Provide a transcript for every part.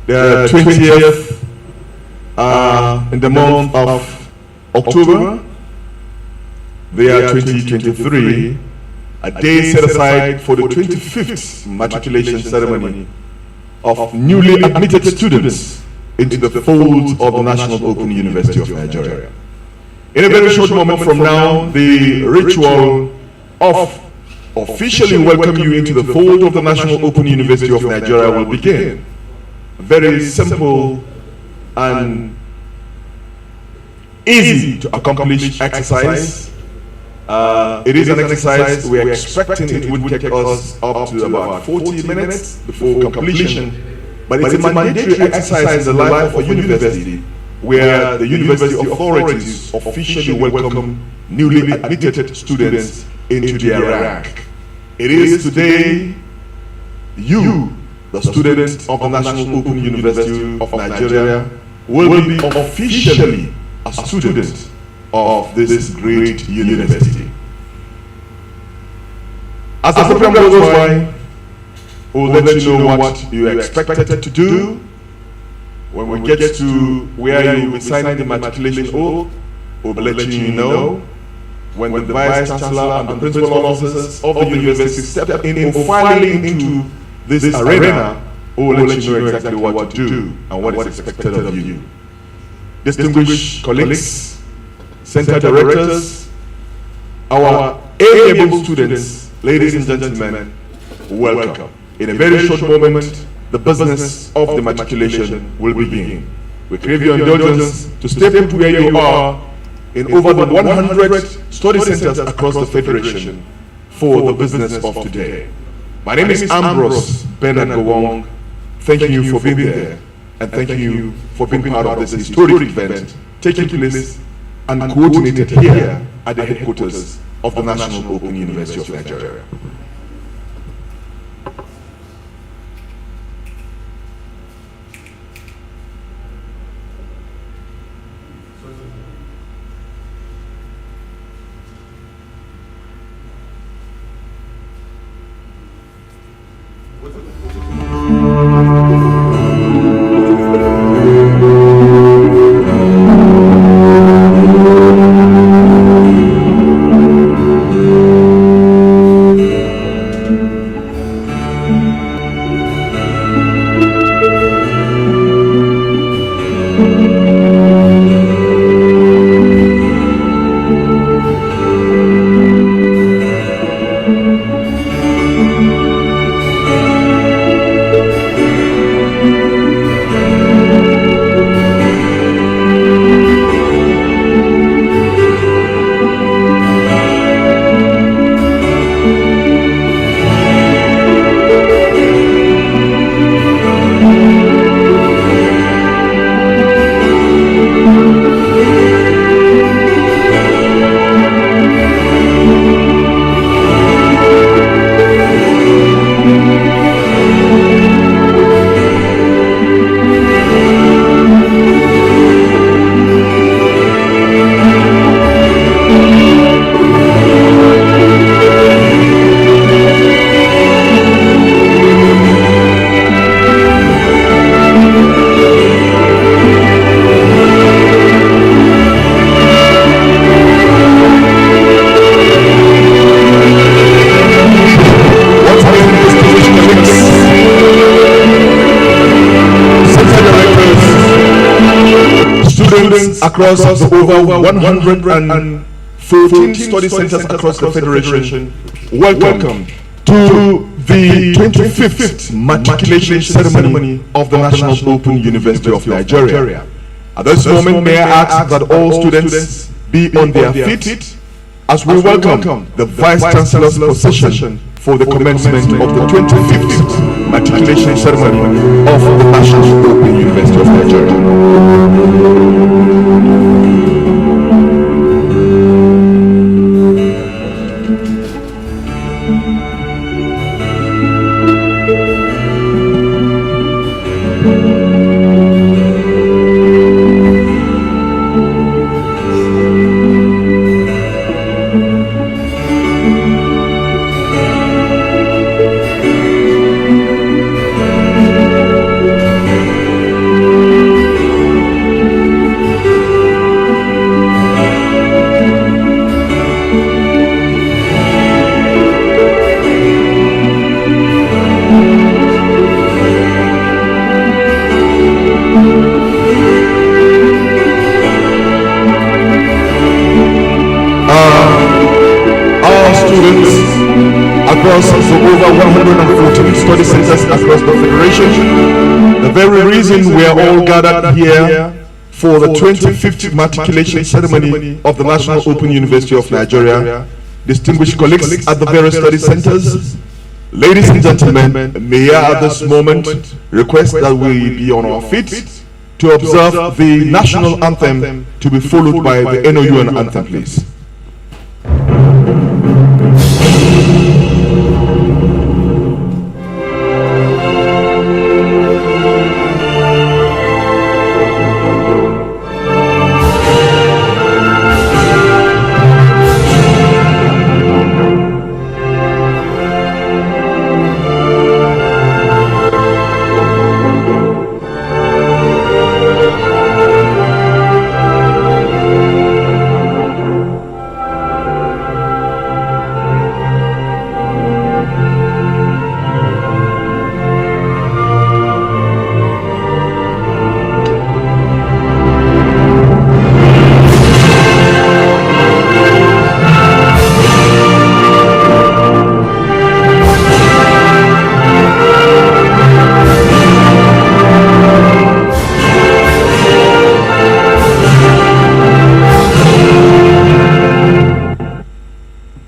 the 20th in the month of October, the year 2023, a day set aside for the 25th matriculation ceremony of newly admitted students into the folds of the National Open University of Nigeria. In a very short moment from now, the ritual of officially welcoming you into the fold of the National Open University of Nigeria will begin. A very simple and easy to accomplish exercise. It is an exercise we are expecting it would take us up to about 40 minutes before completion, but it's a mandatory exercise in the life of a university where the university authorities officially welcome newly admitted students into their rank. It is today you, the students of the National Open University of Nigeria, will be officially a student of this great university. As the program goes by, we'll let you know what you are expected to do. When we get to where you will be signing the matriculation oath, we'll be letting you know. When the Vice Chancellor and the principal officers of the university step in finally into this arena, we'll let you know exactly what to do and what is expected of you. Distinguished colleagues, center directors, our able students, ladies and gentlemen, welcome. In a very short moment, the business of the matriculation will begin. We crave your indulgence to step into where you are in over the 100 study centers across the Federation for the business of today. My name is Ambrose Bernard Gowong. Thank you for being there, and thank you for being part of this historic event taking place and coordinated here at the headquarters of the National Open University of Nigeria. Across the over 114 study centers across the Federation, welcome to the 25th Matriculation Ceremony of the National Open University of Nigeria. At this moment, may I ask that all students be on their feet as we welcome the Vice Chancellor's procession for the commencement of the 25th Matriculation Ceremony of the National Open University of Nigeria. across the over 114 study centers across the Federation. The very reason we are all gathered here for the 25th Matriculation Ceremony of the National Open University of Nigeria, distinguished colleagues at the various study centers, ladies and gentlemen, may I at this moment request that we be on our feet to observe the national anthem to be followed by the NOUN anthem, please.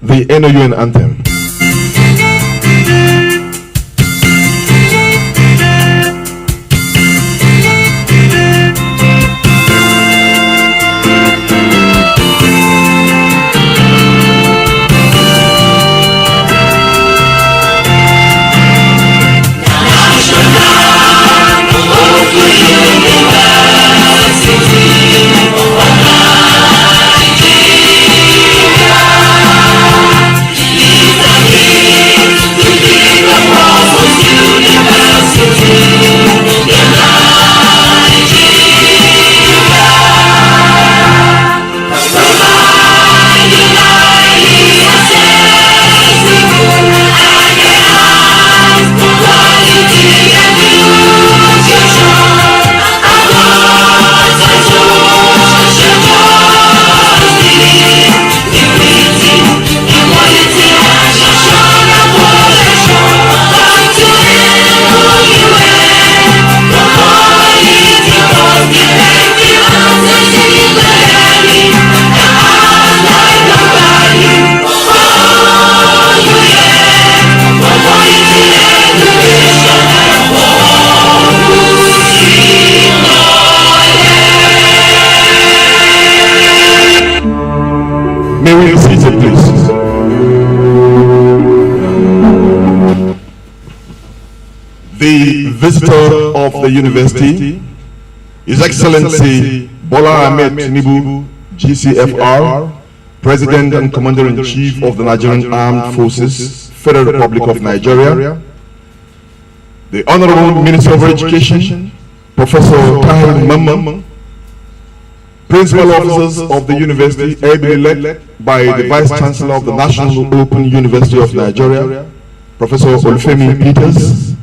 The NOUN anthem. May we be seated, please. The visitor of the university, His Excellency Bola Ahmed Tinubu, GCFR, President and Commander-in-Chief of the Nigerian Armed Forces, Federal Republic of Nigeria, the Honorable Minister of Education, Professor Tahir Mamman, Principal officers of the university, ably led by the Vice Chancellor of the National Open University of Nigeria, Professor Olufemi Peters,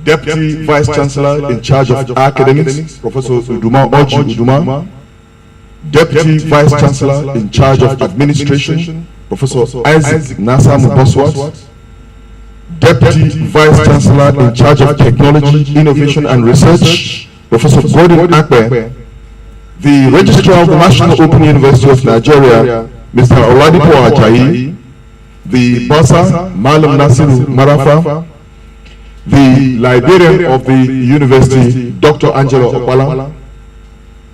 Deputy Vice Chancellor in charge of academics, Professor Uduma Oji Uduma, Deputy Vice Chancellor in charge of administration, Professor Isaac Nasa Muboswat, Deputy Vice Chancellor in charge of technology, innovation and research, Professor Gordon Akpe, the Registrar of the National Open University of Nigeria, Mr. Oladipo Ajayi, the Bursar, Malam Nasiru Marafa, the Librarian of the University, Dr. Angelo Opala,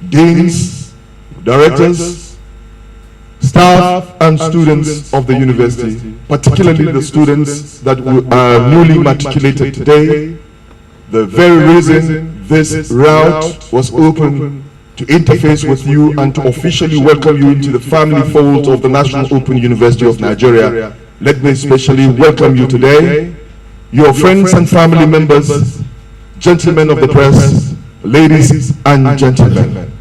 Deans, Directors, staff and students of the university, particularly the students that are newly matriculated today. The very reason this route was open to interface with you and to officially welcome you into the family fold of the National Open University of Nigeria. Let me especially welcome you today, your friends and family members, gentlemen of the press, ladies and gentlemen.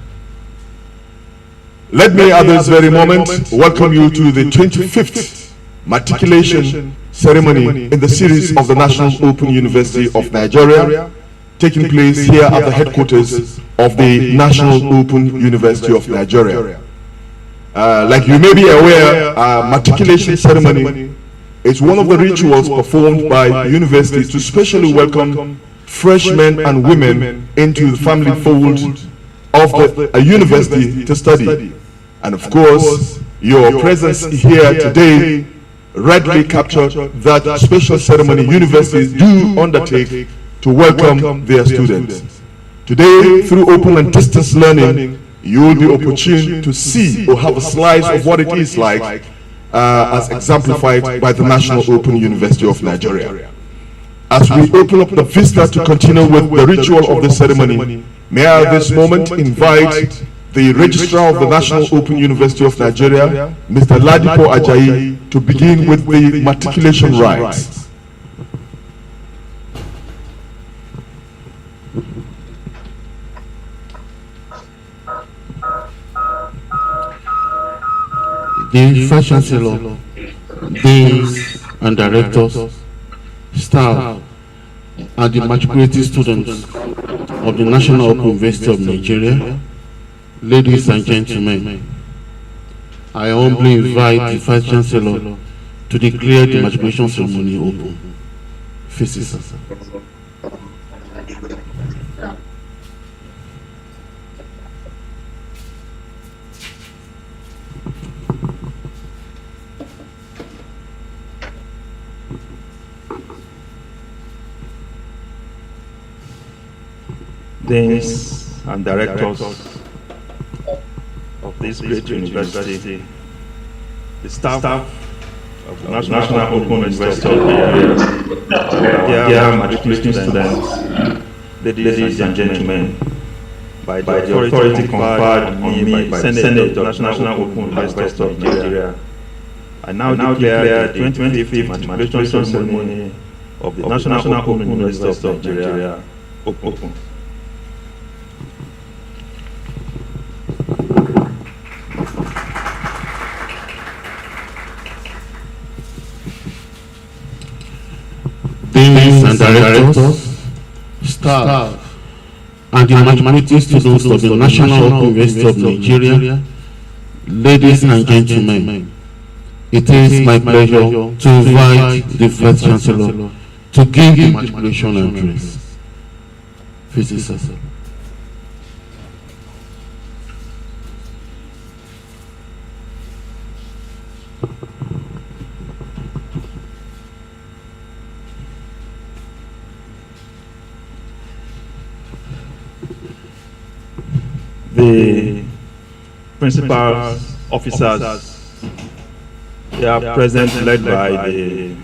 Let me at this very moment welcome you to the 25th Matriculation Ceremony in the series of the National Open University of Nigeria, taking place here at the headquarters of the National Open University of Nigeria. Like you may be aware, Matriculation Ceremony It's one of the rituals performed by universities to specially welcome freshmen and women into the family fold of a university to study. And of course, your presence here today readily captured that special ceremony universities do undertake to welcome their students. Today, through open and distance learning, you will be opportune to see or have a slice of what it is like as exemplified by the National Open University of Nigeria. As we open up the vista to continue with the ritual of the ceremony, may I at this moment invite the Registrar of the National Open University of Nigeria, Mr. Ladipo Ajayi, to begin with the matriculation rites. The Vice Chancellor, Deans and Directors, staff, and the matriculating students of the National Open University of Nigeria, ladies and gentlemen, I humbly invite the Vice Chancellor to declare the matriculation ceremony open. Faces. Deans and directors of this great university, the staff of the National Open University of Nigeria, dear matriculating students, ladies and gentlemen, by the authority conferred on me by the Senate of the National Open University of Nigeria, I now declare the 25th Matriculation Ceremony of the National Open University of Nigeria open. Deans and directors, staff, and the mathematics students of the National Open University of Nigeria, ladies and gentlemen, it is my pleasure to invite the Vice Chancellor to give the matriculation address. Faces. The principal officers, they are present, led by the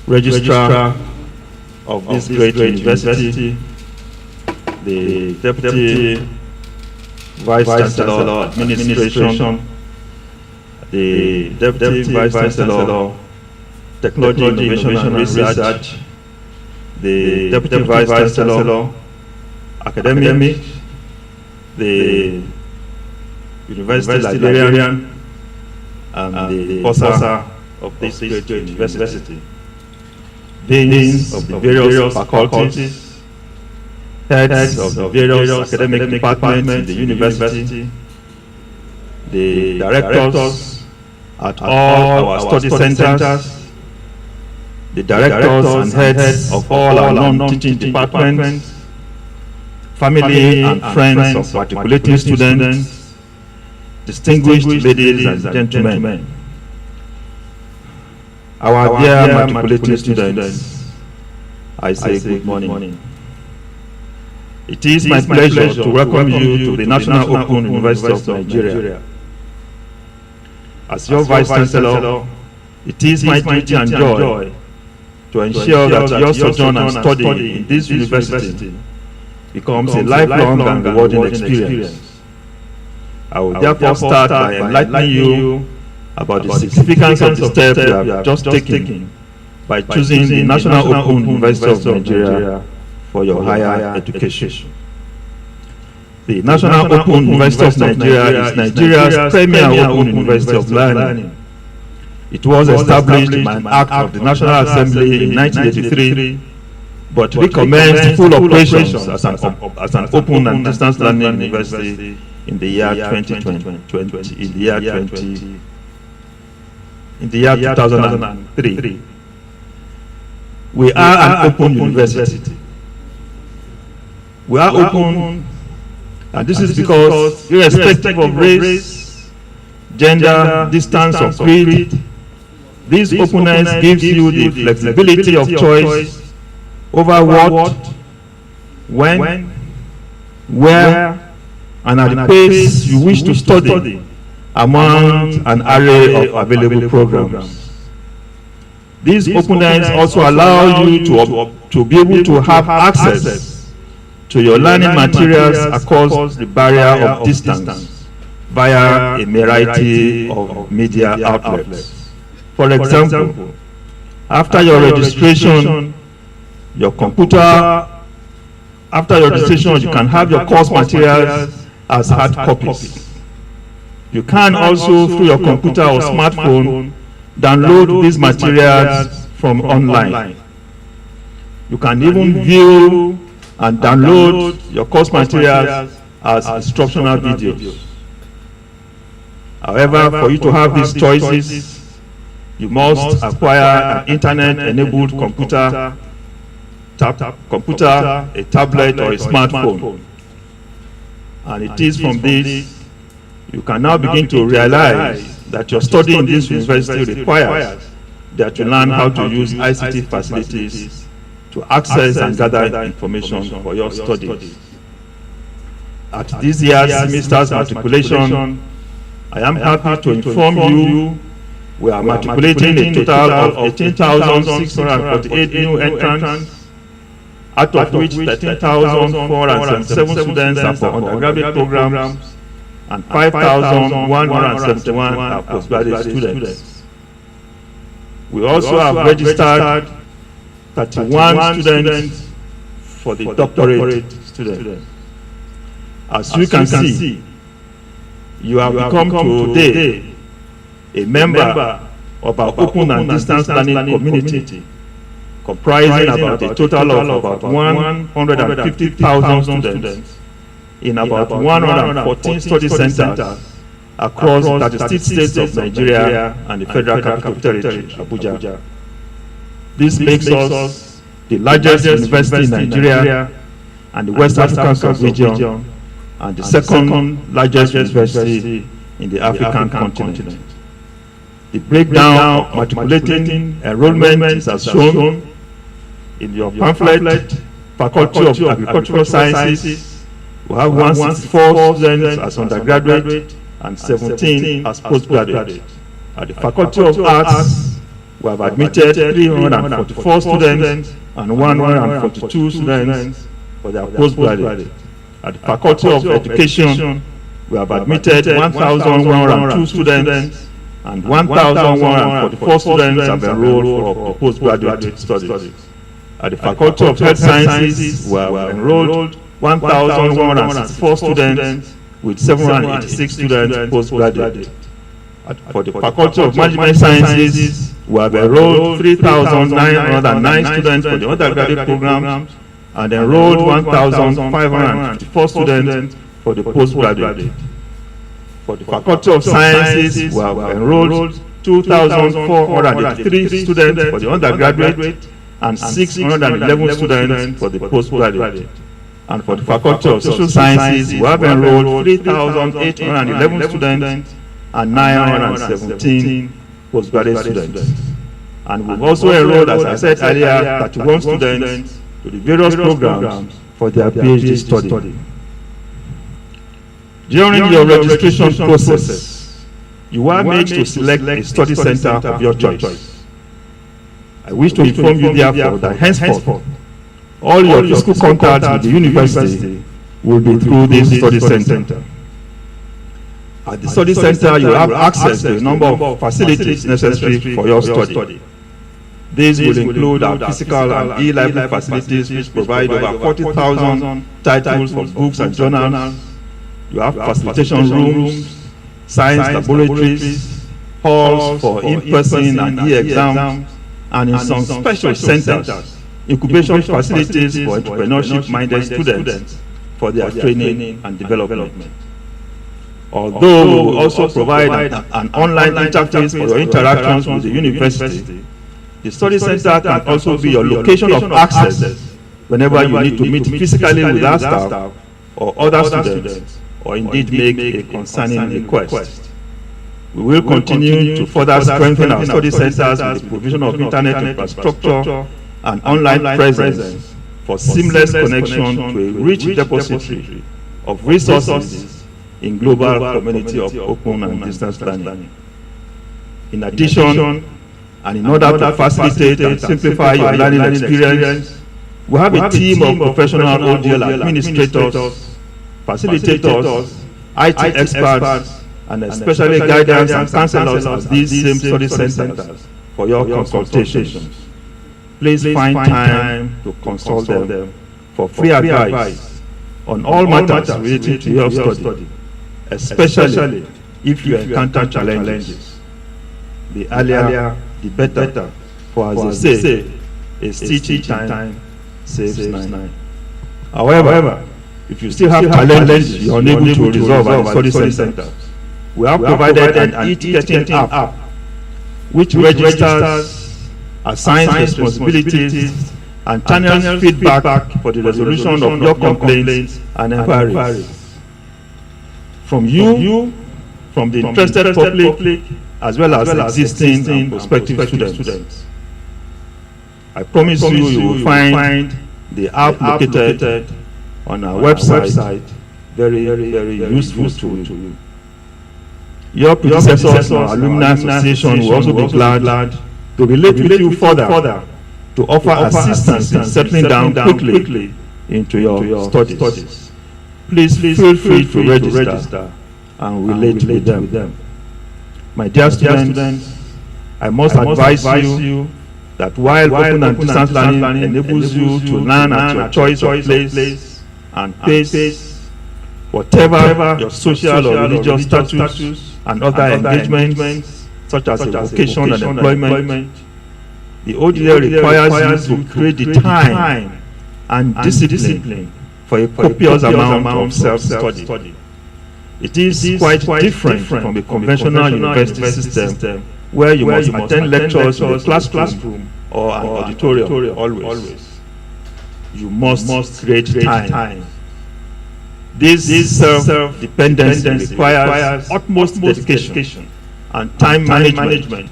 registrar of this great university, the deputy vice chancellor administration, the deputy vice chancellor technology, innovation and research, the deputy vice chancellor academic, the university librarian, and the bursar of this great university, deans of the various faculties, heads of the various academic departments in the university, the directors at all our study centers, the directors and heads of all our non-teaching departments, family and friends of matriculating students, distinguished ladies and gentlemen, our dear matriculating students, I say good morning. It is my pleasure to welcome you to the National Open University of Nigeria. As your Vice Chancellor, it is my duty and joy to ensure that your sojourn and study in this university becomes a lifelong and rewarding experience. I will therefore start by enlightening you about the significance of the step you have just taken by choosing the National Open University of Nigeria for your higher education. The National Open University of Nigeria is Nigeria's premier open university of learning. It was established by an act of the National Assembly in 1983, but recommenced full operations as an open and distance learning university in the year 2003. we are an open university. We are open, and this is because irrespective of race, gender, distance, or creed, this openness gives you the flexibility of choice over what, when, where, and at the pace you wish to study among an array of available programs. This openness also allows you to be able to have access to your learning materials across the barrier of distance via a variety of media outlets. For example, after your registration, you can have your course materials as hard copies. You can also, through your computer or smartphone, download these materials from online. You can even view and download your course materials as instructional videos. However, for you to have these choices, you must acquire an internet-enabled computer, a tablet, or a smartphone. And it is from this you can now begin to realize that your study in this university requires that you learn how to use ICT facilities to access and gather information for your studies. At this year's semester's matriculation, I am happy to inform you we are matriculating a total of 18,648 new entrants, out of which 13,477 students are for undergraduate programs and 5,171 are postgraduate students. We also have registered 31 students for the doctorate students. As you can see, you have become today a member of our open and distance learning community, comprising about a total of about 150,000 students in about 114 study centers across 36 states of Nigeria and the Federal Capital Territory, Abuja. This makes us the largest university in Nigeria and the West African sub-region, and the second largest university in the African continent. The breakdown of matriculating enrollment is as shown in your pamphlet. Faculty of Agricultural Sciences, we have 164 students as undergraduate and 17 as postgraduate. At the Faculty of Arts, we have admitted 344 students and 142 students for their postgraduate. At the Faculty of Education, we have admitted 1,102 students and 1,144 students have enrolled for postgraduate studies. At the Faculty of Health Sciences, we have enrolled 1,164 students with 786 students postgraduate. For the Faculty of Management Sciences, we have enrolled 3,909 students for the undergraduate programs and enrolled 1,554 students for the postgraduate. For the Faculty of Sciences, we have enrolled 2,483 students for the undergraduate and 611 students for the postgraduate. And for the Faculty of Social Sciences, we have enrolled 3,811 students and 917 postgraduate students. And we've also enrolled, as I said earlier, 31 students to the various programs for their PhD study. During your registration process, you are made to select a study center of your choice. I wish to inform you therefore that henceforth, all your physical contact with the university will be through this study center. At the study center, you have access to a number of facilities necessary for your study. These will include our physical and e-library facilities, which provide over 40,000 titles for books and journals. You have facilitation rooms, science laboratories, halls for in-person and e-exams, and in some special centers, incubation facilities for entrepreneurship-minded students for their training and development. Although we also provide an online interface for your interactions with the university, The study center can also be your location of access whenever you need to meet physically with our staff or other students, or indeed make a concerning request. We will continue to further strengthen our study centers with the provision of internet infrastructure and online presence for seamless connection to a rich depository of resources in global community of open and distance learning. In addition, and in order to facilitate and simplify your learning experience, we have a team of professional ODL administrators, facilitators, IT experts, and especially guidance and counselors at these same study centers for your consultations. Please find time to consult them for free advice on all matters related to your study, especially if you encounter challenges. The earlier, the better, for as they say, a stitchy time saves nine. However, if you still have challenges you are unable to resolve at the study center, we have provided an e-ticketing app which registers, assigns responsibilities, and channels feedback for the resolution of your complaints and inquiries. From you, from the interested public, as well as existing and prospective students. I promise you will find the app located on our website very useful to you. Your predecessors or alumni association will also be glad to relate with you further to offer assistance in settling down quickly into your studies. Please feel free to register and relate with them. My dear students, I must advise you that while open and distance learning enables you to learn at your choice of place and pace, whatever your social or religious status and other engagements, such as vocation and employment, the ODA requires you to create the time and discipline for a copious amount of self-study. It is quite different from the conventional university system where you must attend lectures in the classroom or an auditorium always. You must create time. This self-dependence requires utmost dedication and time management,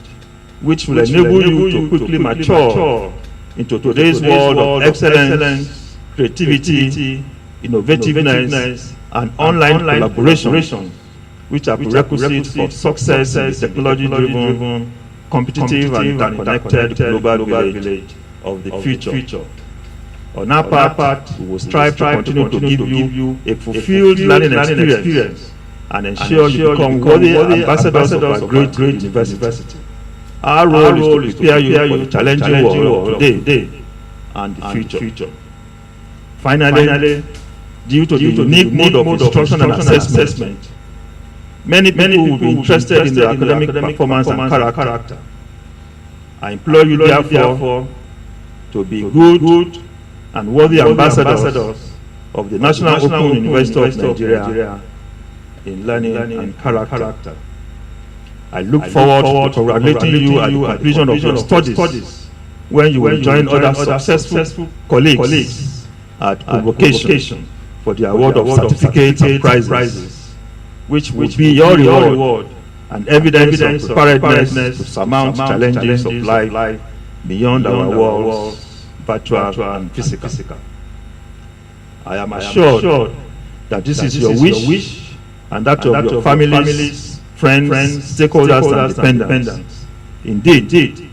which will enable you to quickly mature into today's world of excellence, creativity, innovativeness, and online collaboration, which are prerequisites for success in the technology-driven, competitive, and interconnected global village of the future. On our part, we will strive to continue to give you a fulfilled learning experience and ensure you become worthy ambassadors of our great university. Our role is to prepare you for the challenging world of today and the future. Finally, due to the unique mode of instruction and assessment, many people will be interested in the academic performance and character. I implore you therefore to be good and worthy ambassadors of the National Open University of Nigeria in learning and character. I look forward to congratulating you at the completion of your studies when you will join other successful colleagues at convocation for the award of certificates and prizes, which will be your reward and evidence of preparedness to surmount challenges of life beyond our walls, virtual and physical. I am assured that this is your wish and that of your families, friends, stakeholders, and dependents. Indeed,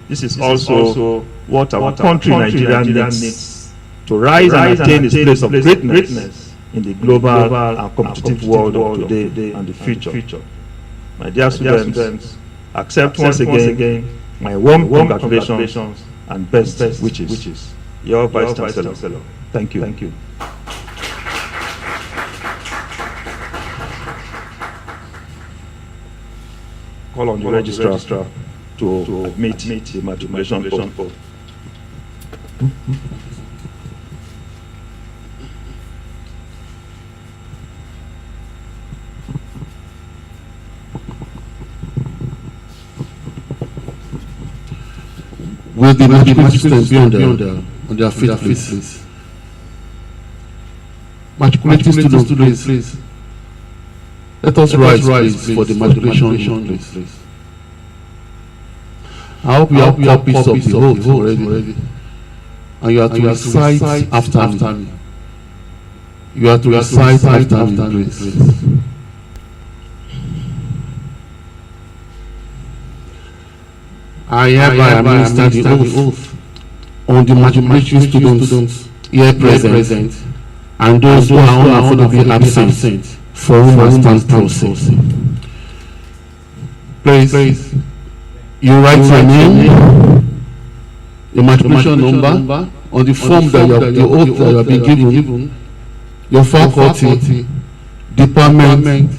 this is also what our country, Nigeria, needs to rise and attain its place of greatness in the global and competitive world of today and the future. My dear students, accept once again my warm congratulations and best wishes. Your Vice Chancellor. Thank you. Call on the registrar to admit the matriculation post. We May the matriculating students be on their feet, please. Matriculating students, please. Let us rise, please, for the matriculation, please. I hope you have copies of the oath already. And you have to recite after me. You have to recite after me, please. I hereby administer the oath on the matriculation students here present and those who are unavoidably absent for whom I stand process. Please, you write your name, your matriculation number on the form that the oath that you have been given, your faculty, department,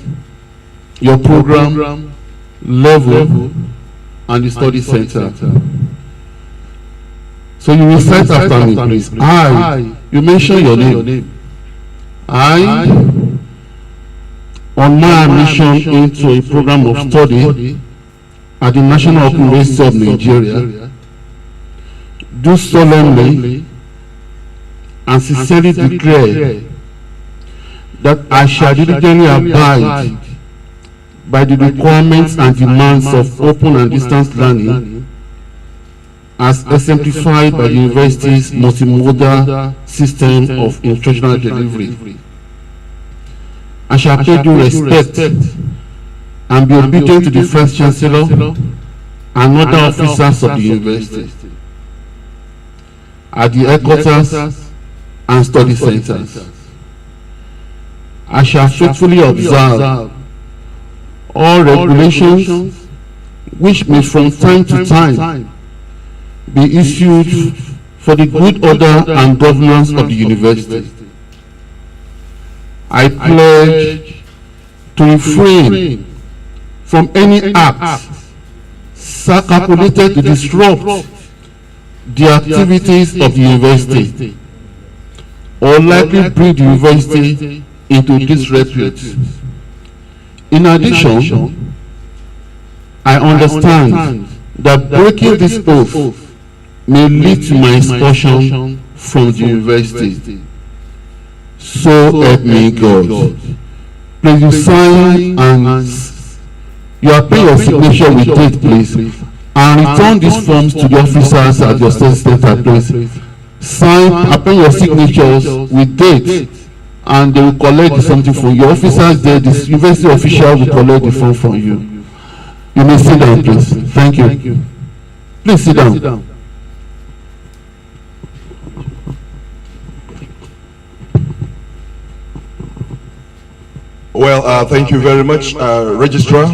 your program, level, and the study center. So you recite after me, please. You mention your name. On my admission into a program of study at the National Open University of Nigeria, do solemnly and sincerely declare that I shall diligently abide by the requirements and demands of open and distance learning as exemplified by the university's multimodal system of instructional delivery. I shall pay due respect and be obedient to the First Chancellor and other officers of the university at the headquarters and study centers. I shall faithfully observe all regulations which may from time to time be issued for the good order and governance of the university. I pledge to refrain from any act calculated to disrupt the activities of the university or likely bring the university into disrepute. In addition, I understand that breaking this oath may lead to my expulsion from the university. So help me God. Please you sign and you append your signature with date, please, and return these forms to the officers at your study center, please. Sign, append your signatures with date, and they will collect something from your officers there. The university official will collect the form from you. You may sit down, please. Thank you. Please sit down. Well, thank you very much, Registrar.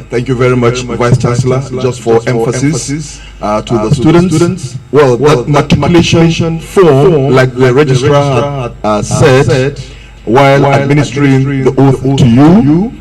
Thank you very much, Vice Chancellor. Just for emphasis to the students. Well, that matriculation form, like the Registrar said, while administering the oath to you,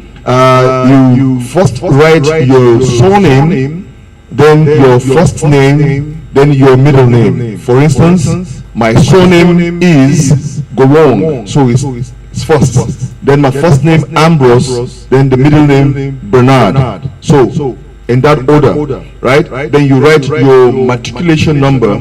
you first write your surname, then your first name, then your middle name. For instance, my surname is Gowon, so it's first. Then my first name Ambrose, then the middle name Bernard. So in that order, right? Then you write your matriculation number,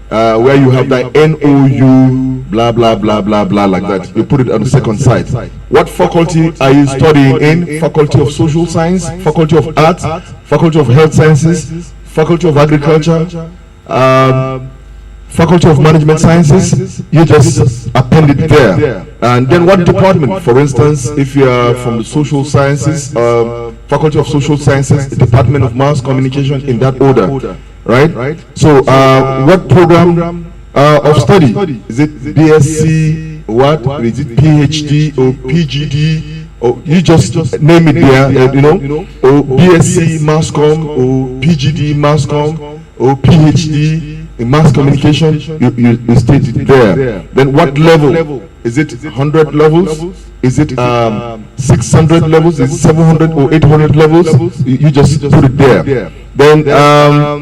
where you have the NOU, blah blah blah blah blah, like that. You put it on the second side. What faculty are you studying in? Faculty of Social Science, Faculty of Arts, Faculty of Health Sciences, Faculty of Agriculture, Faculty of Management Sciences. You just append it there. And then what department? For instance, if you are from the Social Sciences, Faculty of Social Sciences, Department of Mass Communication, in that order, right? So what program of study? Is it BSc, what? Is it PhD or PGD? Or you just name it there, or BSc Mass Com, or PGD Mass Com, or PhD in Mass Communication, you state it there. Then what level? Is it 100 levels? Is it 600 levels? Is it 700 or 800 levels? You just put it there. Then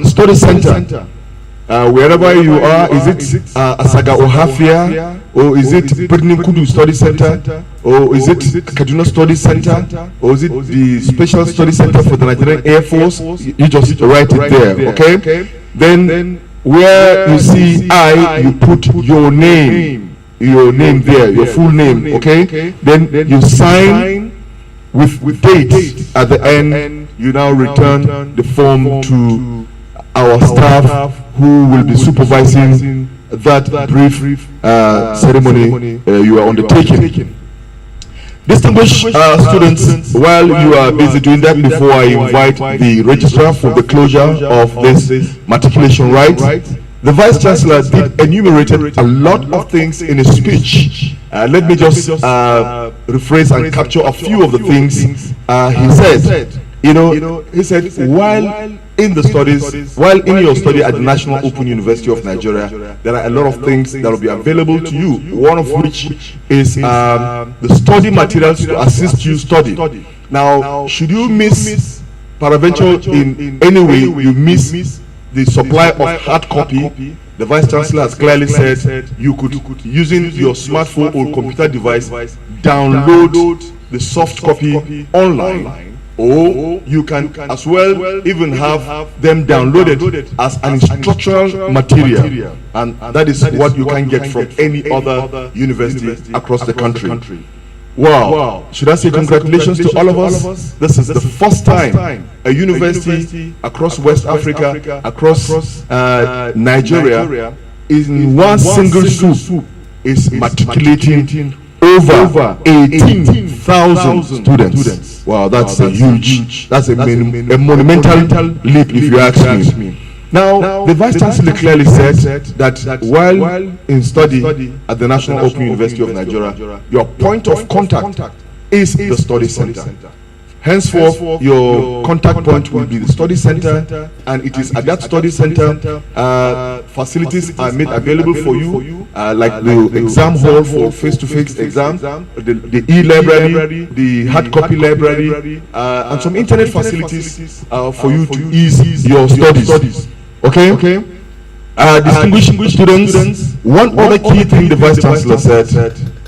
study center. Wherever you are, is it Asaga or Hafia, or is it Brittany Kudu Study Center, or is it Kaduna Study Center, or is it the Special Study Center for the Nigerian Air Force? You just write it there, okay? Then where you see I, you put your name there, your full name, okay? Then you sign with date at the end. You now return the form to our staff who will be supervising that brief ceremony you are undertaking. Distinguished students, while you are busy doing that, before I invite the registrar for the closure of this matriculation rite, the Vice Chancellor did enumerated a lot of things in his speech. Let me just rephrase and capture a few of the things he said. He said, while in your study at the National Open University of Nigeria, there are a lot of things that will be available to you, one of which is the study materials to assist you study. Now, should you miss, peradventure in any way, you miss the supply of hard copy, the Vice Chancellor has clearly said you could, using your smartphone or computer device, download the soft copy online, or you can as well even have them downloaded as an instructional material, and that is what you can get from any other university across the country. Wow. Should I say congratulations to all of us? This is the first time a university across West Africa, across Nigeria, in one single swoop is matriculating over 18,000 students. Wow, that's a monumental leap, if you ask me. Now, the Vice Chancellor clearly said that while in study at the National Open University of Nigeria, your point of contact is the study center. Henceforth, your contact point will be the study center, and it is at that study center facilities are made available for you, like the exam hall for face-to-face exams, the e-library, the hard copy library, and some internet facilities for you to ease your studies. Okay? Distinguished students, one other key thing the Vice Chancellor said,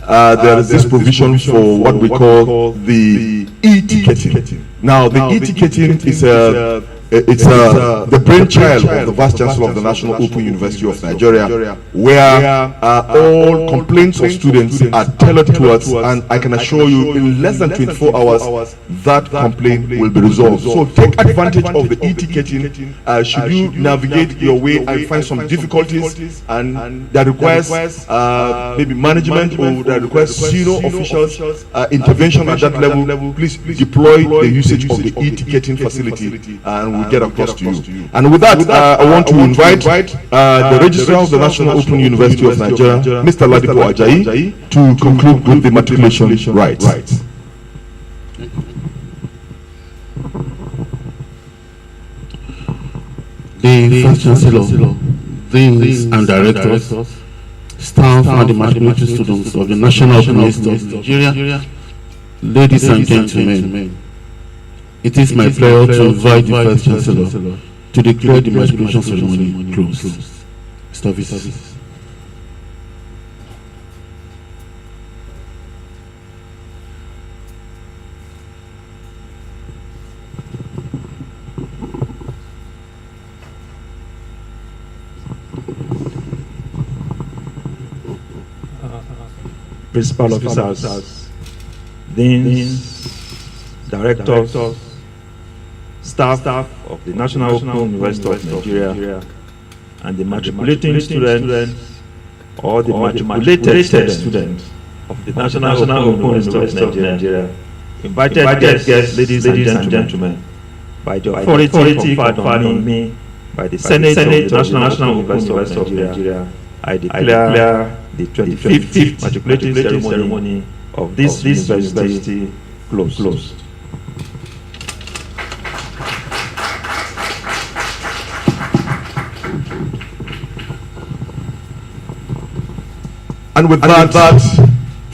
there is this provision for what we call the e-ticketing. Now, the e-ticketing is the brainchild of the Vice Chancellor of the National Open University of Nigeria, where all complaints of students are tailored towards, and I can assure you, in less than 24 hours, that complaint will be resolved. So take advantage of the e-ticketing. Should you navigate your way and find some difficulties, and that requires maybe management, or that requires senior officials intervention at that level, please deploy the usage of the e-ticketing facility, and we'll get across to you. And with that, I want to invite the Registrar of the National Open University of Nigeria, Mr. Ladipo Ajayi, to conclude with the matriculation rites. The Vice Chancellor, Deans and Directors, staff and the matriculation students of the National Open University of Nigeria, ladies and gentlemen, it is my pleasure to invite the Vice Chancellor to declare the matriculation ceremony closed. Mr. Vice. Principal officers, deans, directors, staff of the National Open University of Nigeria, and the matriculating students or the matriculated students of the National Open University of Nigeria, invited guests, ladies and gentlemen, by the authority conferred on me by the Senate of the National Open University of Nigeria, I declare the 25th matriculating ceremony of this university closed. And with that,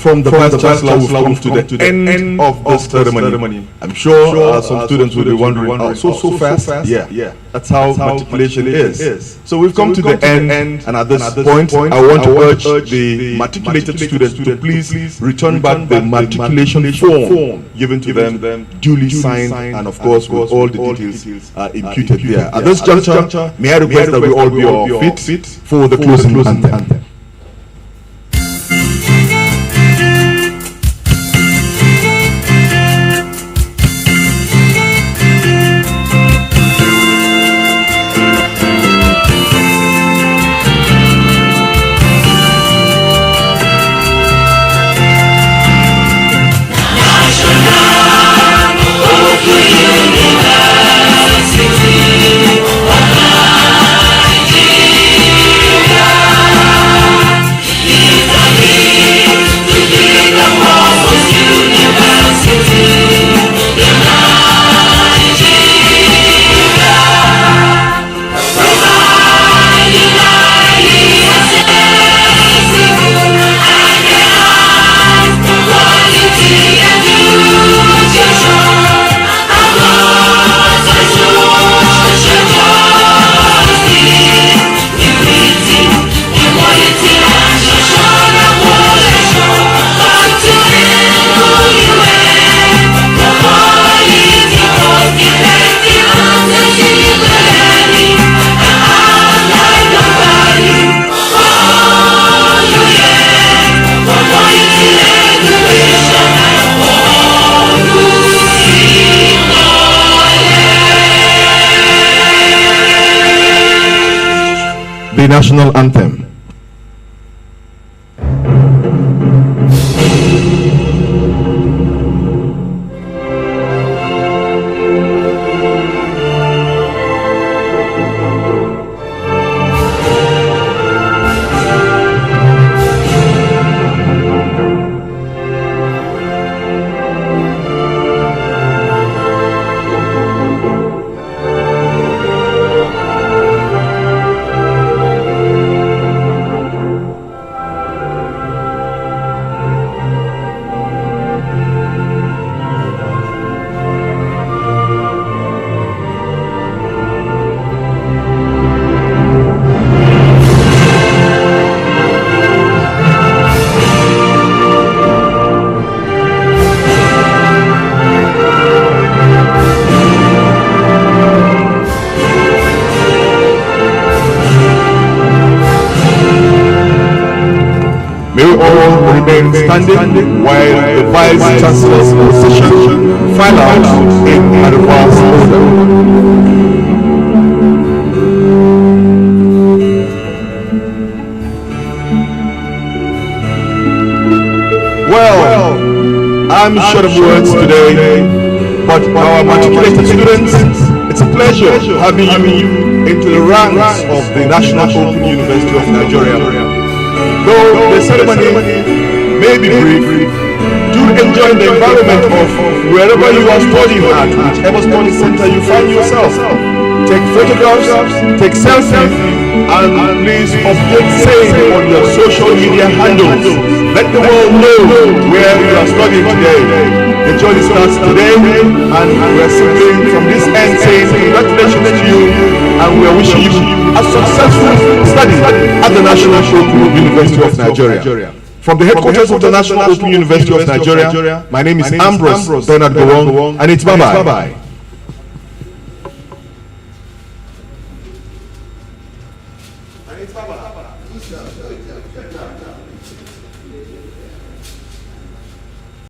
from the Vice Chancellor, we've come to the end of this ceremony. I'm sure some students will be wondering, oh, so fast? Yeah. That's how matriculation is. So we've come to the end, and at this point, I want to urge the matriculated students to please return back the matriculation form given to them, duly signed, and of course with all the details imputed there. At this juncture, may I request that we all be on our feet for the closing anthem. The national anthem. All remain standing while the Vice Chancellor's position file out in advance order. Well, I'm short of words today, but our matriculated students, it's a pleasure having you into the ranks of the National Open University of Nigeria. Though the ceremony may be brief, do enjoy the environment of wherever you are studying at, whichever study center you find yourself. Take photographs, take selfies, and please update same on your social media handles. Let the world know where you are studying today. The journey starts today, and we're simply from this end saying congratulations to you, and we're wishing you a successful study at the National Open University of Nigeria. From the headquarters of the National Open University of Nigeria, my name is Ambrose Bernard Gowon, and it's bye-bye. And it's bye-bye.